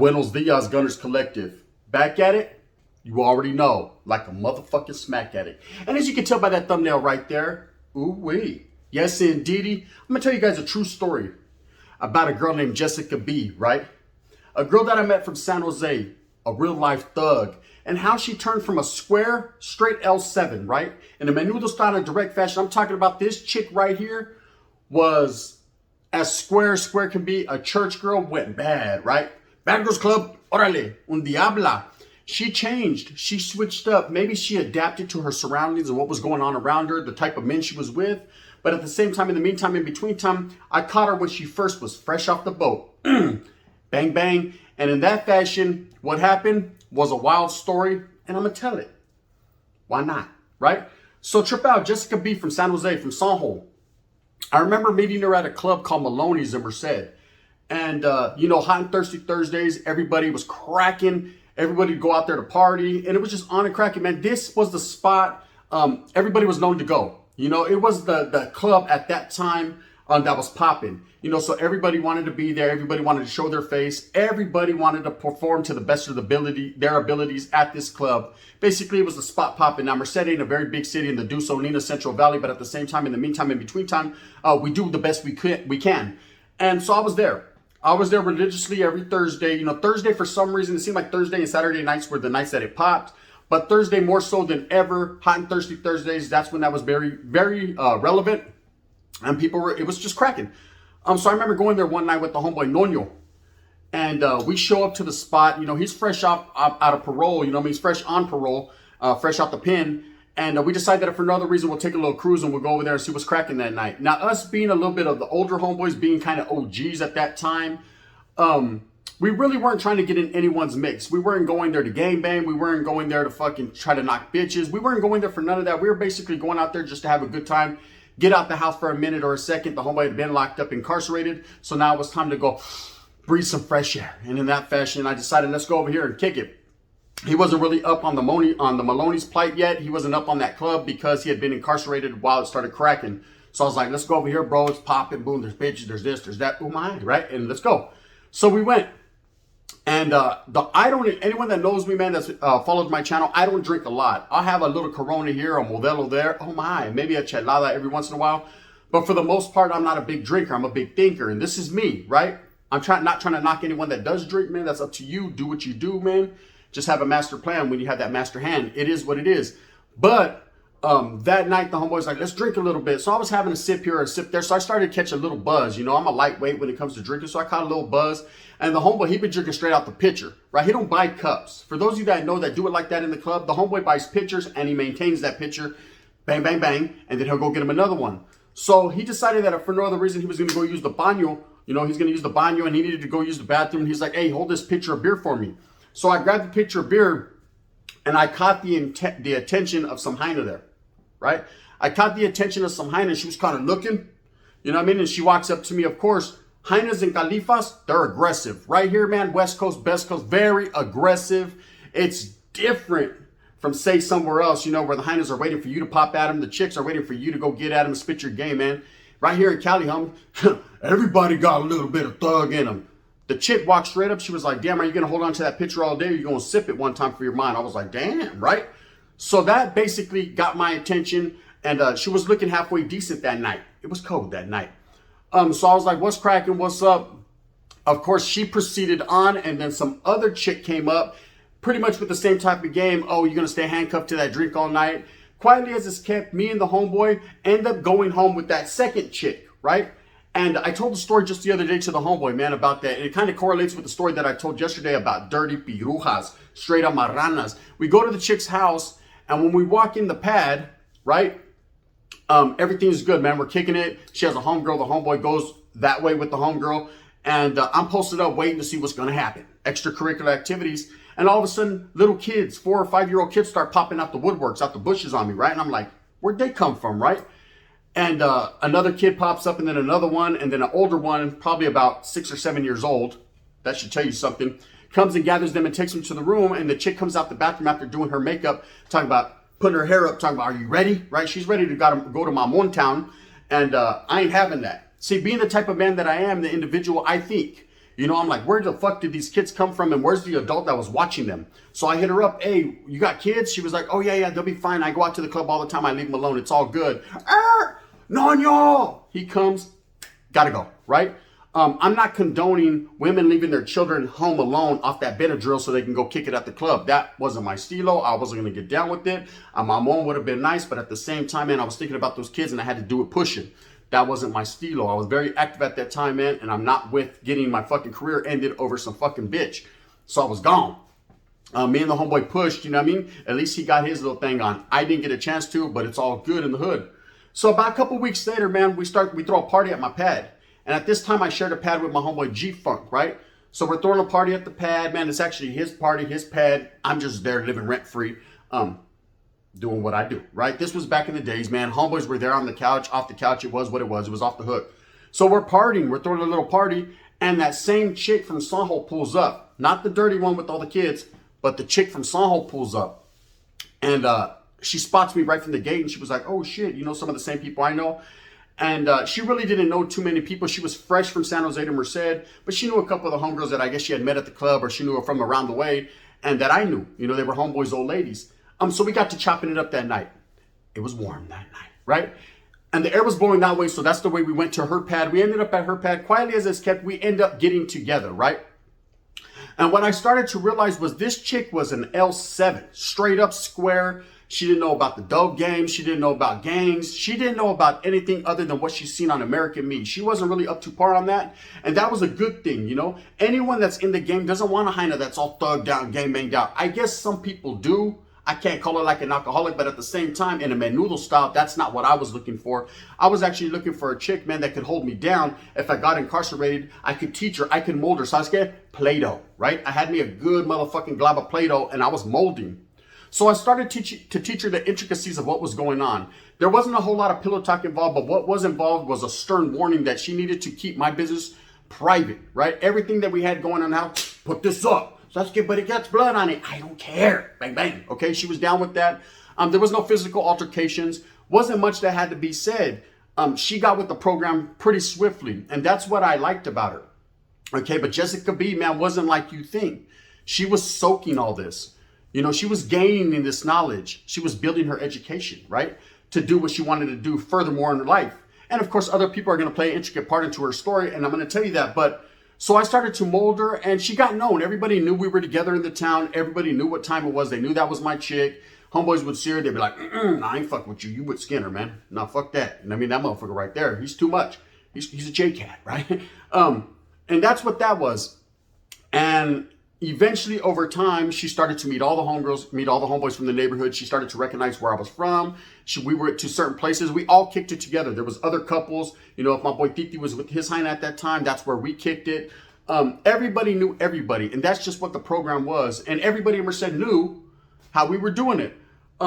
Buenos dias, Gunners Collective. Back at it? You already know. Like a motherfucking smack addict. And as you can tell by that thumbnail right there, ooh-wee. Yes, indeedy. I'm going to tell you guys a true story about a girl named Jessica B, right? A girl that I met from San Jose, a real-life thug, and how she turned from a square, straight L7, right? In a menudo style and direct fashion. I'm talking about this chick right here was as square can be. A church girl, went bad, right? Bad Girls Club, orale, un diabla. She changed. She switched up. Maybe she adapted to her surroundings and what was going on around her, the type of men she was with. But at the same time, in the meantime, in between time, I caught her when she first was fresh off the boat. Bang, bang. And in that fashion, what happened was a wild story, and I'm going to tell it. Why not, right? So trip out, Jessica B from San Jose, from Sanjo. I remember meeting her at a club called Maloney's in Merced. And, Hot and Thirsty Thursdays, everybody was cracking. Everybody would go out there to party. And it was just on and cracking, man. This was the spot everybody was known to go. It was the club at that time that was popping. So everybody wanted to be there. Everybody wanted to show their face. Everybody wanted to perform to the best of their abilities at this club. Basically, it was the spot popping. Now, Merced ain't a very big city in the Dusonina Central Valley, but at the same time, in the meantime, in between time, we do the best we can. And so I was there. I was there religiously every Thursday. Thursday, for some reason, it seemed like Thursday and Saturday nights were the nights that it popped. But Thursday more so than ever, Hot and Thirsty Thursdays, that's when that was very, very relevant. And it was just cracking. So I remember going there one night with the homeboy Noño. And we show up to the spot. He's fresh out of parole. He's fresh on parole, fresh out the pen. And we decided that if for no other reason, we'll take a little cruise and we'll go over there and see what's cracking that night. Now, us being a little bit of the older homeboys, being kind of OGs at that time, we really weren't trying to get in anyone's mix. We weren't going there to gangbang. We weren't going there to fucking try to knock bitches. We weren't going there for none of that. We were basically going out there just to have a good time, get out the house for a minute or a second. The homeboy had been locked up, incarcerated. So now it was time to go breathe some fresh air. And in that fashion, I decided, let's go over here and kick it. He wasn't really up on the Maloney's plight yet. He wasn't up on that club because he had been incarcerated while it started cracking. So I was like, let's go over here, bro. It's popping, boom. There's bitches, there's this, there's that. Oh my, right? And let's go. So we went. And anyone that knows me, man, that's followed my channel, I don't drink a lot. I'll have a little Corona here, a Modelo there. Oh my, maybe a chelada every once in a while. But for the most part, I'm not a big drinker. I'm a big thinker. And this is me, right? I'm not trying to knock anyone that does drink, man. That's up to you. Do what you do, man. Just have a master plan when you have that master hand. It is what it is. But that night, the homeboy's like, let's drink a little bit. So I was having a sip here, a sip there. So I started to catch a little buzz. I'm a lightweight when it comes to drinking. So I caught a little buzz. And the homeboy, he been drinking straight out the pitcher, right? He don't buy cups. For those of you that know that do it like that in the club, the homeboy buys pitchers and he maintains that pitcher. Bang, bang, bang. And then he'll go get him another one. So he decided that if for no other reason, he was going to go use the baño. He's going to use the baño and he needed to go use the bathroom. He's like, hey, hold this pitcher of beer for me. So I grabbed the pitcher of beer and I caught the attention of some hyena there, right? I caught the attention of some hyena. She was kind of looking, And she walks up to me, of course. Hyenas and califas, they're aggressive. Right here, man, West Coast, Best Coast, very aggressive. It's different from, say, somewhere else, where the hyenas are waiting for you to pop at them. The chicks are waiting for you to go get at them and spit your game, man. Right here in Cali, everybody got a little bit of thug in them. The chick walked straight up. She was like, damn, are you going to hold on to that pitcher all day? Or are you going to sip it one time for your mind? I was like, damn, right? So that basically got my attention. And she was looking halfway decent that night. It was cold that night. So I was like, what's cracking? What's up? Of course, she proceeded on. And then some other chick came up pretty much with the same type of game. Oh, you're going to stay handcuffed to that drink all night? Quietly as it's kept, me and the homeboy end up going home with that second chick, right? And I told the story just the other day to the homeboy, man, about that. And it kind of correlates with the story that I told yesterday about dirty pirujas, straight up marranas. We go to the chick's house, and when we walk in the pad, right, everything's good, man. We're kicking it. She has a homegirl. The homeboy goes that way with the homegirl. And I'm posted up waiting to see what's going to happen. Extracurricular activities. And all of a sudden, little kids, 4 or 5-year-old kids start popping out the woodworks, out the bushes on me, right? And I'm like, where'd they come from, right? And another kid pops up and then another one and then an older one, probably about 6 or 7 years old. That should tell you something. Comes and gathers them and takes them to the room. And the chick comes out the bathroom after doing her makeup, talking about putting her hair up, talking about, are you ready? Right? She's ready to go to Mamon Town. And I ain't having that. See, being the type of man that I am, the individual, I think, You know, I'm like, where the fuck did these kids come from, and where's the adult that was watching them? So I hit her up, hey, you got kids? She was like, oh yeah, they'll be fine. I go out to the club all the time. I leave them alone. It's all good. Nonyo! He comes, gotta go, right? I'm not condoning women leaving their children home alone off that Benadryl so they can go kick it at the club. That wasn't my stilo. I wasn't going to get down with it. My mom would have been nice, but at the same time, man, I was thinking about those kids and I had to do it pushing. That wasn't my stilo. I was very active at that time, man, and I'm not with getting my fucking career ended over some fucking bitch. So I was gone. Me and the homeboy pushed, you know what I mean? At least he got his little thing on. I didn't get a chance to, but it's all good in the hood. So about a couple weeks later, man, we throw a party at my pad. And at this time, I shared a pad with my homeboy G-Funk, right? So we're throwing a party at the pad, man. It's actually his party, his pad. I'm just there living rent-free, doing what I do, right? This was back in the days, man. Homeboys were there on the couch, off the couch. It was what it was. It was off the hook. So we're partying. We're throwing a little party. And that same chick from Sanho pulls up. Not the dirty one with all the kids, but the chick from Sanho pulls up. And she spots me right from the gate. And she was like, oh, shit, you know some of the same people I know? And she really didn't know too many people. She was fresh from San Jose to Merced, but she knew a couple of the homegirls that I guess she had met at the club, or she knew her from around the way, and that I knew. You know, they were homeboys, old ladies. So we got to chopping it up that night. It was warm that night, right? And the air was blowing that way, so that's the way we went to her pad. We ended up at her pad. Quietly as it's kept, we end up getting together, right? And what I started to realize was this chick was an L7, straight up square. She didn't know about the dope game. She didn't know about gangs. She didn't know about anything other than what she's seen on American Me. She wasn't really up to par on that. And that was a good thing, you know. Anyone that's in the game doesn't want a hyena that's all thugged out, gang banged out. I guess some people do. I can't call her like an alcoholic, but at the same time, in a menudo style, that's not what I was looking for. I was actually looking for a chick, man, that could hold me down. If I got incarcerated, I could teach her, I could mold her. So I was getting Play-Doh, right? I had me a good motherfucking glob of Play-Doh, and I was molding. So I started to teach her the intricacies of what was going on. There wasn't a whole lot of pillow talk involved, but what was involved was a stern warning that she needed to keep my business private, right? Everything that we had going on now, put this up. So let's get, but it gets blood on it. I don't care. Bang, bang. Okay, she was down with that. There was no physical altercations. Wasn't much that had to be said. She got with the program pretty swiftly, and that's what I liked about her. Okay, but Jessica B, man, wasn't like you think. She was soaking all this. You know, she was gaining this knowledge. She was building her education, right? To do what she wanted to do furthermore in her life. And of course, other people are going to play an intricate part into her story, and I'm going to tell you that. But so I started to mold her, and she got known. Everybody knew we were together in the town. Everybody knew what time it was. They knew that was my chick. Homeboys would see her. They'd be like, nah, I ain't fuck with you. You with Skinner, man. Nah, fuck that. And I mean, that motherfucker right there, he's too much. He's a J-Cat, right? And that's what that was. And eventually, over time, she started to meet all the homegirls, meet all the homeboys from the neighborhood. She started to recognize where I was from. We were to certain places. We all kicked it together. There was other couples. You know, if my boy Titi was with his hyena at that time, that's where we kicked it. Everybody knew everybody, and that's just what the program was. And everybody in Merced knew how we were doing it.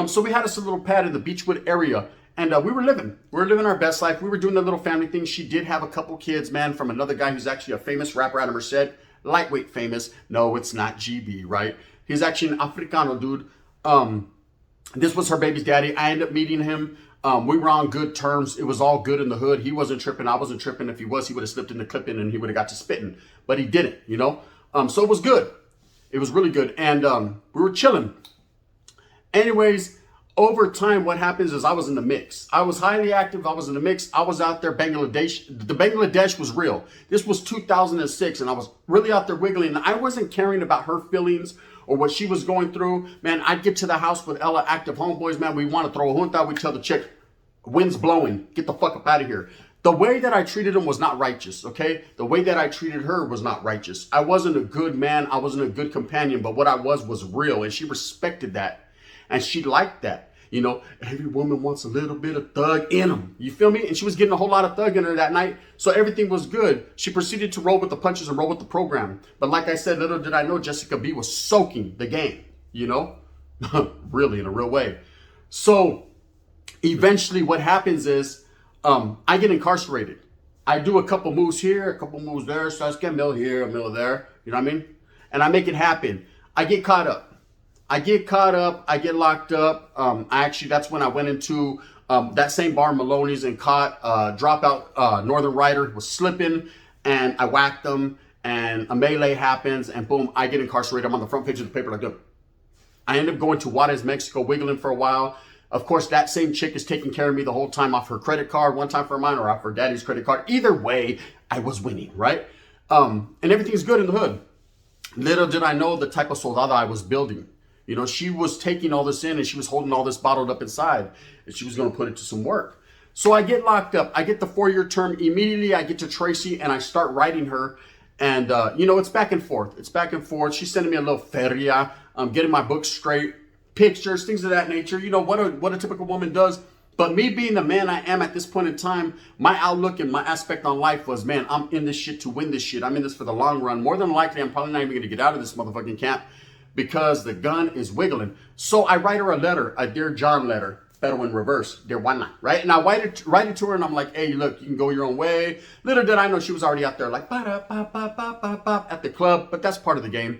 So we had us a little pad in the Beechwood area, and we were living our best life. We were doing the little family thing. She did have a couple kids, man, from another guy who's actually a famous rapper out of Merced. Lightweight famous. No, it's not GB, right? He's actually an Africano dude. This was her baby's daddy. I ended up meeting him. We were on good terms. It was all good in the hood. He wasn't tripping. I wasn't tripping. If he was, he would have slipped in the clipping and he would have got to spitting. But he didn't, you know? So it was good. It was really good. And we were chilling. Anyways, over time, what happens is I was in the mix. I was highly active. I was in the mix. I was out there. Bangladesh. The Bangladesh was real. This was 2006, and I was really out there wiggling. I wasn't caring about her feelings or what she was going through. Man, I'd get to the house with Ella, active homeboys. Man, we want to throw a junta. We tell the chick, wind's blowing. Get the fuck up out of here. The way that I treated him was not righteous, okay? The way that I treated her was not righteous. I wasn't a good man. I wasn't a good companion, but what I was real, and she respected that. And she liked that. You know, every woman wants a little bit of thug in them. You feel me? And she was getting a whole lot of thug in her that night. So everything was good. She proceeded to roll with the punches and roll with the program. But like I said, little did I know Jessica B was soaking the game, you know, really in a real way. So eventually what happens is I get incarcerated. I do a couple moves here, a couple moves there. So I just get a mill here, a mill there. You know what I mean? And I make it happen. I get caught up. I get locked up. That's when I went into that same bar, Maloney's, and caught dropout Northern Rider was slipping, and I whacked him. and a melee happens, and boom, I get incarcerated. I'm on the front page of the paper like that. I end up going to Juarez, Mexico, wiggling for a while. Of course, that same chick is taking care of me the whole time off her credit card, one time for mine or off her daddy's credit card. Either way, I was winning, right? And everything's good in the hood. Little did I know the type of soldada I was building. You know, she was taking all this in and she was holding all this bottled up inside and she was going to put it to some work. So I get locked up. I get the 4-year term. Immediately I get to Tracy and I start writing her. And, you know, it's back and forth. It's back and forth. She's sending me a little feria. I'm getting my books straight, pictures, things of that nature. You know, what a typical woman does. But me being the man I am at this point in time, my outlook and my aspect on life was, man, I'm in this shit to win this shit. I'm in this for the long run. More than likely, I'm probably not even going to get out of this motherfucking camp because the gun is wiggling. So I write her a letter, a Dear John letter. Pero in reverse, Dear Juana, right? And I write it to her and I'm like, hey, look, you can go your own way. Little did I know she was already out there like, at the club, but that's part of the game.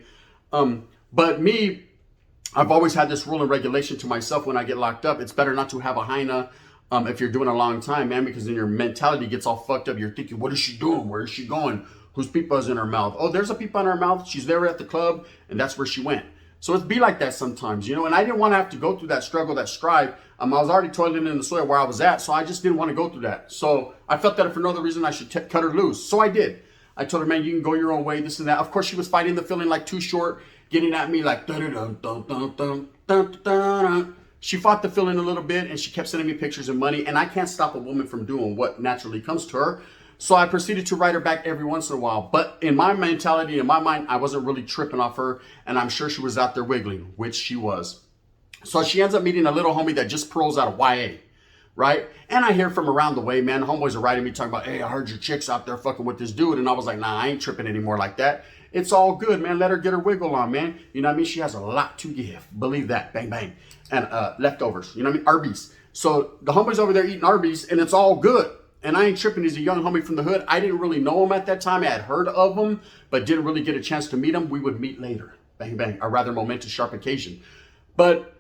But me, I've always had this rule and regulation to myself when I get locked up. It's better not to have a hyena if you're doing a long time, man, because then your mentality gets all fucked up. You're thinking, what is she doing? Where is she going? Whose peepa is in her mouth? Oh, there's a peepa in her mouth. She's there at the club, and that's where she went. So it's be like that sometimes, you know, and I didn't want to have to go through that struggle, that strive. I was already toiling in the soil where I was at, so I just didn't want to go through that. So I felt that for no other reason I should cut her loose. So I did. I told her, man, you can go your own way, this and that. Of course, she was fighting the feeling like Too Short, getting at me like, she fought the feeling a little bit, and she kept sending me pictures and money, and I can't stop a woman from doing what naturally comes to her. So I proceeded to write her back every once in a while. But in my mentality, in my mind, I wasn't really tripping off her. And I'm sure she was out there wiggling, which she was. So she ends up meeting a little homie that just paroles out of YA, right? And I hear from around the way, man, homeboys are writing me talking about, hey, I heard your chick's out there fucking with this dude. And I was like, nah, I ain't tripping anymore like that. It's all good, man. Let her get her wiggle on, man. You know what I mean? She has a lot to give. Believe that. Bang, bang. And leftovers. You know what I mean? Arby's. So the homeboys over there eating Arby's, and it's all good. And I ain't tripping. He's a young homie from the hood. I didn't really know him at that time. I had heard of him, but didn't really get a chance to meet him. We would meet later. Bang, bang. A rather momentous, sharp occasion. But,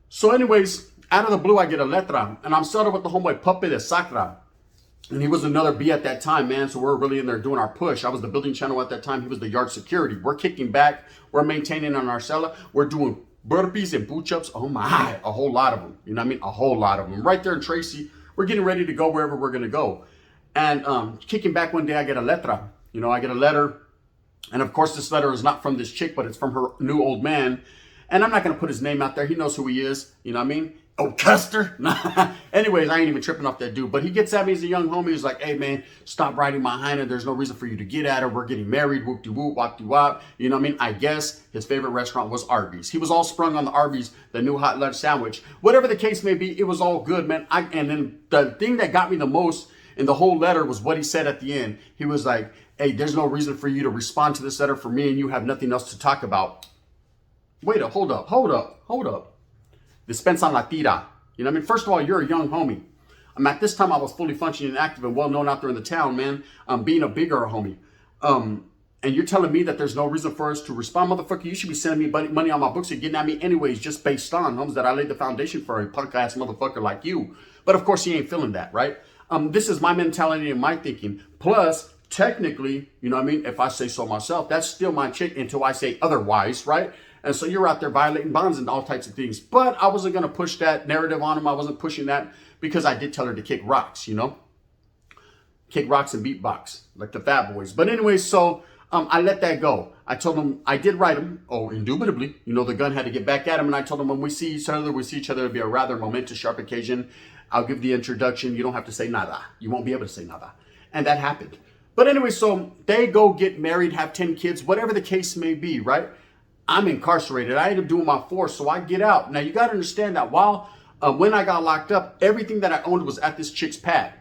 so anyways, out of the blue, I get a letra. And I'm started with the homeboy Pape de Sacra. And he was another B at that time, man. So we're really in there doing our push. I was the building channel at that time. He was the yard security. We're kicking back. We're maintaining on our cellar. We're doing burpees and push-ups. Oh my, a whole lot of them. You know what I mean? A whole lot of them. Right there in Tracy. We're getting ready to go wherever we're going to go. And kicking back one day, I get a letra. You know, I get a letter. And of course, this letter is not from this chick, but it's from her new old man. And I'm not going to put his name out there. He knows who he is. You know what I mean? Oh, Custer. Anyways, I ain't even tripping off that dude. But he gets at me as a young homie. He's like, hey, man, stop riding behind her. There's no reason for you to get at her. We're getting married. Whoop-de-whoop, wop-de-wop. You know what I mean? I guess his favorite restaurant was Arby's. He was all sprung on the Arby's, the new hot lunch sandwich. Whatever the case may be, it was all good, man. And then the thing that got me the most in the whole letter was what he said at the end. He was like, hey, there's no reason for you to respond to this letter for me, and you have nothing else to talk about. Wait up, hold up. Dispensa la tira. You know what I mean? First of all, you're a young homie. At this time, I was fully functioning and active and well-known out there in the town, man. Being a bigger homie. And you're telling me that there's no reason for us to respond? Motherfucker, you should be sending me money on my books and getting at me anyways, just based on, homes, that I laid the foundation for a punk-ass motherfucker like you. But of course, he ain't feeling that, right? This is my mentality and my thinking. Plus, technically, you know what I mean? If I say so myself, that's still my chick until I say otherwise, right? And so you're out there violating bonds and all types of things. But I wasn't going to push that narrative on him. I wasn't pushing that because I did tell her to kick rocks, you know? Kick rocks and beatbox, like the Fat Boys. But anyway, so I let that go. I told him, I did write him. Oh, indubitably. You know, the gun had to get back at him. And I told him, when we see each other, it'll be a rather momentous, sharp occasion. I'll give the introduction. You don't have to say nada. You won't be able to say nada. And that happened. But anyway, so they go get married, have 10 kids, whatever the case may be, right? I'm incarcerated. I end up doing my force, so I get out. Now, you got to understand that when I got locked up, everything that I owned was at this chick's pad.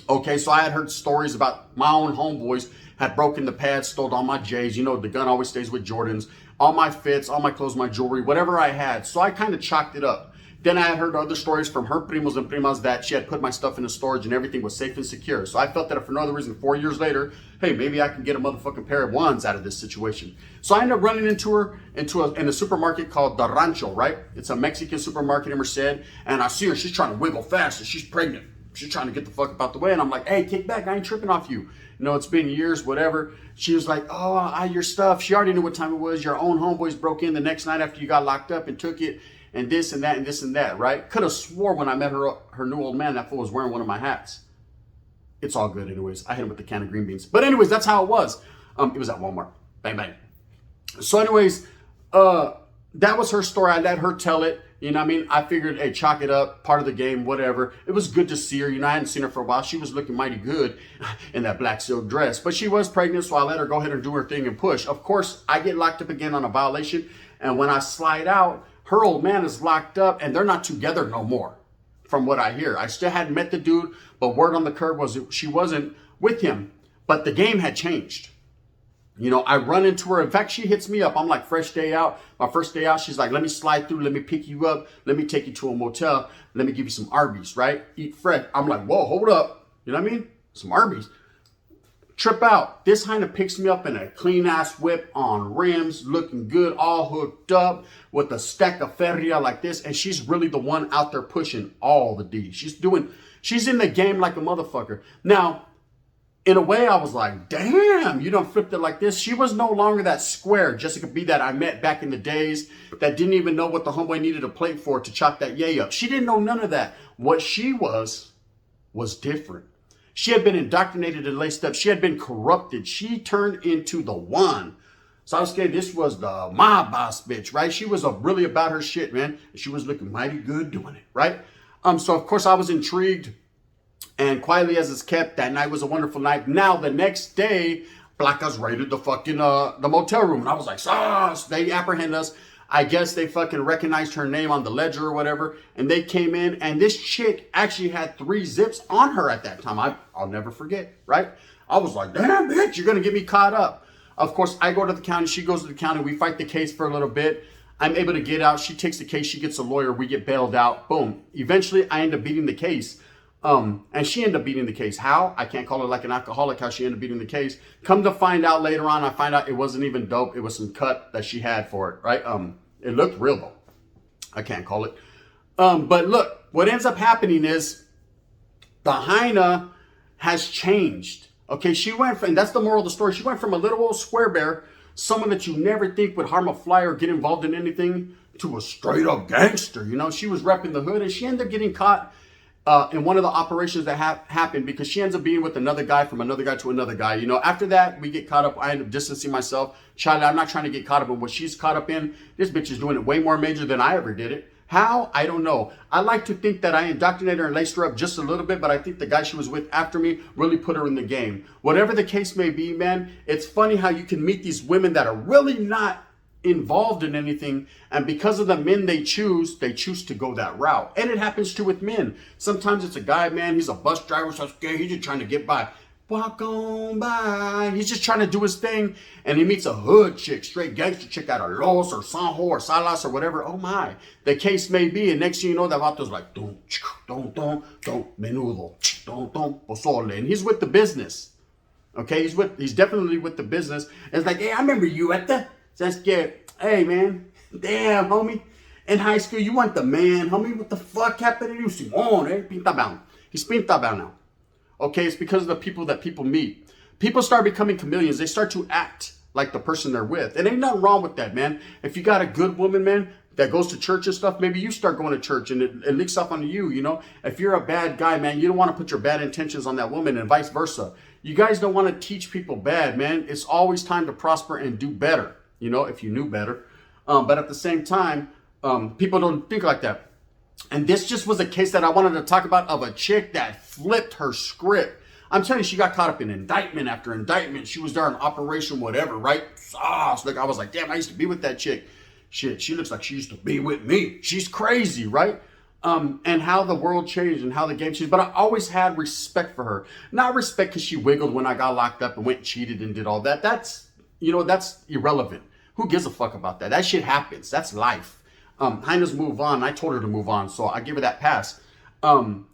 Okay, so I had heard stories about my own homeboys had broken the pad, stole all my J's. You know, the gun always stays with Jordans. All my fits, all my clothes, my jewelry, whatever I had. So I kind of chalked it up. Then I had heard other stories from her primos and primas that she had put my stuff in the storage and everything was safe and secure. So I felt that if for no other reason, 4 years later, hey, maybe I can get a motherfucking pair of ones out of this situation. So I ended up running into her in a supermarket called The Rancho, right? It's a Mexican supermarket in Merced. And I see her, she's trying to wiggle fast and she's pregnant. she's trying to get the fuck up out the way. And I'm like, hey, kick back. I ain't tripping off you. You know, it's been years, whatever. She was like, oh, your stuff. She already knew what time it was. Your own homeboys broke in the next night after you got locked up and took it and this and that and this and that, right? Could have swore when I met her new old man, that fool was wearing one of my hats. It's all good anyways. I hit him with the can of green beans. But anyways, that's how it was. It was at Walmart. Bang, bang. So anyways, that was her story. I let her tell it. You know what I mean? I figured, hey, chalk it up, part of the game, whatever. It was good to see her. You know, I hadn't seen her for a while. She was looking mighty good in that black silk dress. But she was pregnant, so I let her go ahead and do her thing and push. Of course, I get locked up again on a violation. And when I slide out, her old man is locked up, and they're not together no more, from what I hear. I still hadn't met the dude, but word on the curb was she wasn't with him. But the game had changed. You know, I run into her. In fact, she hits me up. I'm like, fresh day out. My first day out, she's like, let me slide through. Let me pick you up. Let me take you to a motel. Let me give you some Arby's, right? Eat fresh. I'm like, whoa, hold up. You know what I mean? Some Arby's. Trip out. This Hyena picks me up in a clean ass whip on rims, looking good, all hooked up with a stack of feria like this. And she's really the one out there pushing all the D. She's in the game like a motherfucker. Now, in a way, I was like, damn, you done flipped it like this. She was no longer that square Jessica B that I met back in the days that didn't even know what the homeboy needed a plate for to chop that yay up. She didn't know none of that. What she was different. She had been indoctrinated and laced up. She had been corrupted. She turned into the one. So I was scared this was the my boss bitch, right? She was really about her shit, man. And she was looking mighty good doing it, right? So of course I was intrigued. And quietly as it's kept, that night was a wonderful night. Now, the next day, Blackas raided the fucking, the motel room. And I was like, sauce, they apprehend us. I guess they fucking recognized her name on the ledger or whatever. And they came in, and this chick actually had 3 zips on her at that time. I'll never forget, right? I was like, damn, bitch, you're going to get me caught up. Of course, I go to the county. She goes to the county. We fight the case for a little bit. I'm able to get out. She takes the case. She gets a lawyer. We get bailed out. Boom. Eventually, I end up beating the case. And she ended up beating the case. How? I can't call it like an alcoholic how she ended up beating the case. Come to find out later on, I find out it wasn't even dope. It was some cut that she had for it, right? It looked real though. I can't call it. But look, what ends up happening is the Hyena has changed. Okay, she went from, and that's the moral of the story. She went from a little old square bear, someone that you never think would harm a fly or get involved in anything, to a straight up gangster. You know, she was repping the hood, and she ended up getting caught in one of the operations that happened because she ends up being with another guy from another guy to another guy. You know, after that, we get caught up. I end up distancing myself. Child, I'm not trying to get caught up in what she's caught up in. This bitch is doing it way more major than I ever did it. How? I don't know. I like to think that I indoctrinated her and laced her up just a little bit, but I think the guy she was with after me really put her in the game. Whatever the case may be, man, it's funny how you can meet these women that are really not involved in anything, and because of the men they choose to go that route. And it happens too with men. Sometimes it's a guy, man, he's a bus driver, so scared, he's just trying to get by. Walk on by. He's just trying to do his thing, and he meets a hood chick, straight gangster chick out of Los or Sanjo or Salas or whatever. Oh my, the case may be, and next thing you know, that vato's like, don't, menudo, don't, pozole, and he's with the business. Okay, he's definitely with the business. And it's like, hey, I remember you at the. That's scared. Hey, man. Damn, homie. In high school, you want the man, homie. What the fuck happened to you? Simon, eh? Pintabão. He's pintabão now. Okay, it's because of the people that people meet. People start becoming chameleons. They start to act like the person they're with. And ain't nothing wrong with that, man. If you got a good woman, man, that goes to church and stuff, maybe you start going to church and it leaks up onto you, you know. If you're a bad guy, man, you don't want to put your bad intentions on that woman and vice versa. You guys don't want to teach people bad, man. It's always time to prosper and do better. You know, if you knew better. But at the same time, people don't think like that. And this just was a case that I wanted to talk about of a chick that flipped her script. I'm telling you, she got caught up in indictment after indictment. She was there on Operation whatever, right? Sauce. Like, I was like, damn, I used to be with that chick. Shit, she looks like she used to be with me. She's crazy, right? And how the world changed and how the game changed. But I always had respect for her. Not respect because she wiggled when I got locked up and went and cheated and did all that. That's irrelevant. Who gives a fuck about that? That shit happens. That's life. Hyenas move on. I told her to move on, so I give her that pass. But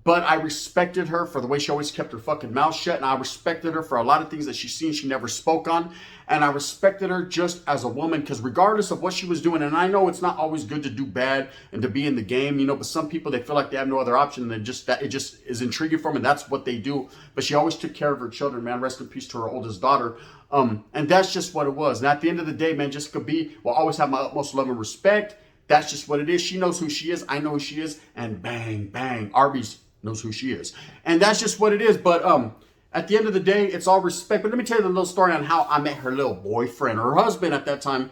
But I respected her for the way she always kept her fucking mouth shut. And I respected her for a lot of things that she's seen she never spoke on. And I respected her just as a woman, because regardless of what she was doing, and I know it's not always good to do bad and to be in the game, but some people, they feel like they have no other option, and it just is intriguing for them, and that's what they do. But she always took care of her children, man. Rest in peace to her oldest daughter. And that's just what it was. And at the end of the day, man, Jessica B will always have my utmost love and respect. That's just what it is. She knows who she is. I know who she is. And bang, bang, Arby's knows who she is. And that's just what it is. But at the end of the day, it's all respect. But let me tell you the little story on how I met her little boyfriend, or her husband at that time.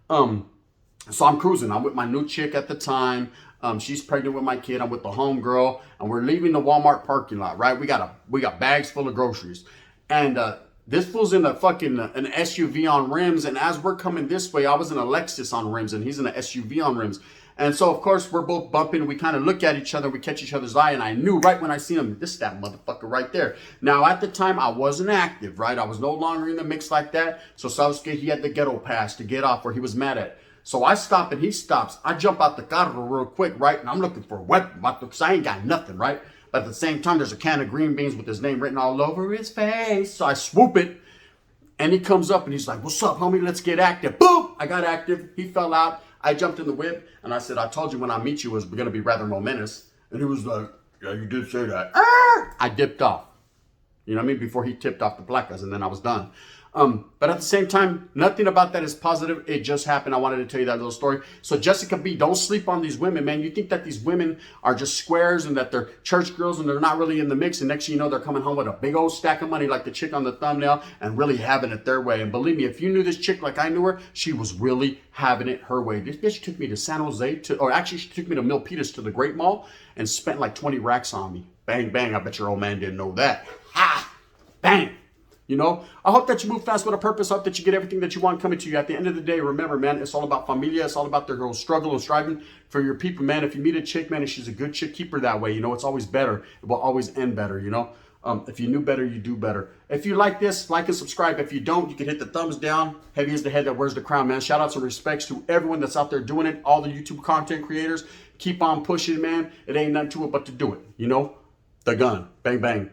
So I'm cruising. I'm with my new chick at the time. She's pregnant with my kid. I'm with the homegirl, and we're leaving the Walmart parking lot, right? We got bags full of groceries. And this fool's in an SUV on rims. And as we're coming this way, I was in a Lexus on rims, and he's in an SUV on rims. And so, of course, we're both bumping. We kind of look at each other. We catch each other's eye. And I knew right when I seen him, this is that motherfucker right there. Now, at the time, I wasn't active, right? I was no longer in the mix like that. So Sasuke, he had the ghetto pass to get off where he was mad at. So I stop and he stops. I jump out the carro real quick, right? And I'm looking for a weapon because I ain't got nothing, right? But at the same time, there's a can of green beans with his name written all over his face. So I swoop it. And he comes up and he's like, "What's up, homie? Let's get active." Boom! I got active. He fell out. I jumped in the whip, and I said, "I told you when I meet you it was going to be rather momentous." And he was like, "Yeah, you did say that." I dipped off. You know what I mean? Before he tipped off the placas, and then I was done. But at the same time, nothing about that is positive. It just happened. I wanted to tell you that little story. So Jessica B, don't sleep on these women, man. You think that these women are just squares and that they're church girls and they're not really in the mix. And next thing you know, they're coming home with a big old stack of money like the chick on the thumbnail and really having it their way. And believe me, if you knew this chick like I knew her, she was really having it her way. This bitch took me to San Jose or actually she took me to Milpitas to the Great Mall and spent like 20 racks on me. Bang, bang. I bet your old man didn't know that. Ha! Bang! I hope that you move fast with a purpose. I hope that you get everything that you want coming to you. At the end of the day, remember, man, it's all about familia. It's all about the girl struggle and striving for your people, man. If you meet a chick, man, and she's a good chick, keep her that way. It's always better. It will always end better, If you knew better, you do better. If you like this, like and subscribe. If you don't, you can hit the thumbs down. Heavy is the head that wears the crown, man. Shout outs and respects to everyone that's out there doing it. All the YouTube content creators. Keep on pushing, man. It ain't nothing to it but to do it, The gun. Bang, bang.